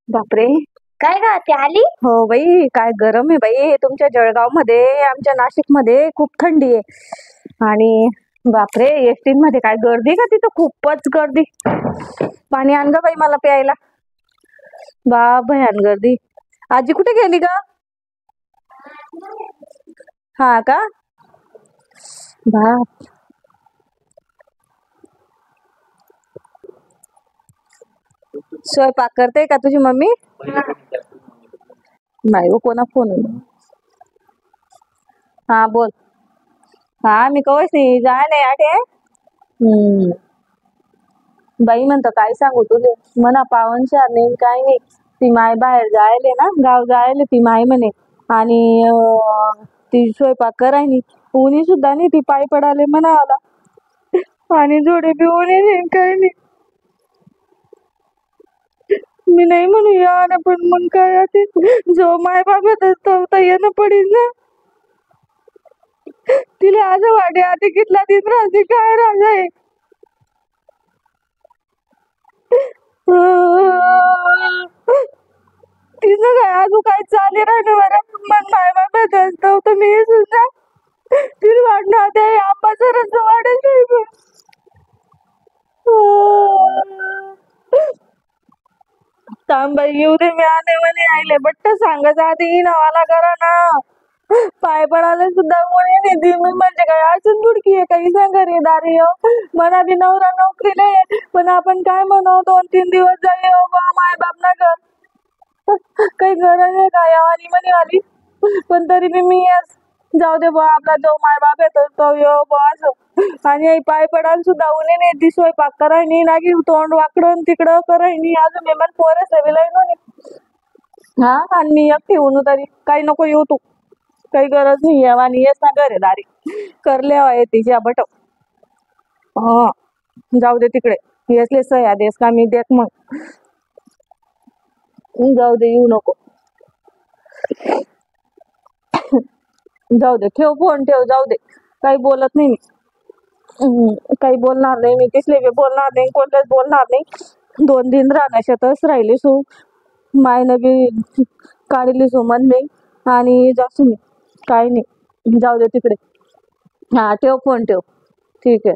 बापरे, काय ग ती आली? हो बाई, काय गरम आहे बाई तुमच्या जळगाव मध्ये. आमच्या नाशिक मध्ये खूप थंडी आहे. आणि बापरे, एसटी मध्ये काय गर्दी का तिथं, खूपच गर्दी. पाणी आण ग बाई मला प्यायला. भयान गर्दी. आजी कुठे गेली ग? हा का? बाप, स्वयंपाक करते का तुझी मम्मी? नाही हो, कोणा फोन आहे? हा बोल. हा मी कवच नाही जाय नाही आठे. हम्म. बाई म्हणतं काय सांगू तुले, म्हणा पावनचार नाही काय नाही. ती माय बाहेर जायले ना, गाव जायले ती माय म्हणे. आणि ती स्वयंपाक करायनी. उनी सुद्धा नाही, ती पाय पडाले म्हणा आला. आणि जोडे बी उनी नाही काय नाही. मी नाही म्हणू या ना, पण मग काय आता, जो माय बाप येतात तर येणं पडेल ना. तिला आज वाटे आधी कितला दिन राहते काय राजा आहे. तिचं काय अजून काय चाले राहिलं बरं. मग माय बाप येतात तर मी सुद्धा तिला वाटणार ते आंबाचं रस वाढेल. तांबाई येऊ दे, मी आले म्हणे आईले बट्ट सांगत आधी नावाला करा ना. पाय पडाले सुद्धा कोणी नाही दी. मी म्हणजे काय अडचण दुडकी आहे काही सांगा रे दारी हो. मनाली नवरा नोकरीला आहे, पण आपण काय म्हणू 2-3 दिवस जाई हो बा माय बाप ना घर. काही गरज आहे का यावानी म्हणे आली. पण तरी बी मी जाऊ दे बा, आपला जो माय बाप येतो तो यो बा असं. आणि आई पाय पडाल सुद्धा उन्हे नाही, ती स्वयंपाक करायनी लागी तोंड वाकडं तिकडं करायनी. अजून मेहमान पोरं सविलाय म्हणे. हा, आणि मी एकटी होऊन तरी काही नको येऊ तू. काही गरज नाही आहे आणि येस ना घरे दारी करले आहे तिच्या बट. हा, जाऊ दे तिकडे. येसले सह्या देस का मी देख मग. जाऊ दे, येऊ नको. जाऊ दे, ठेव फोन ठेव, जाऊ दे. काही बोलत नाही मी. काही बोलणार नाही मी, तिसले बी बोलणार नाही, कोणतेच बोलणार नाही. 2 दिन राहण्याशातच राहिले सू. मायनं बी काढली सू मन नाही. आणि जासू मी काही नाही. जाऊ दे तिकडे. हा, ठेव फोन ठेव. ठीक आहे.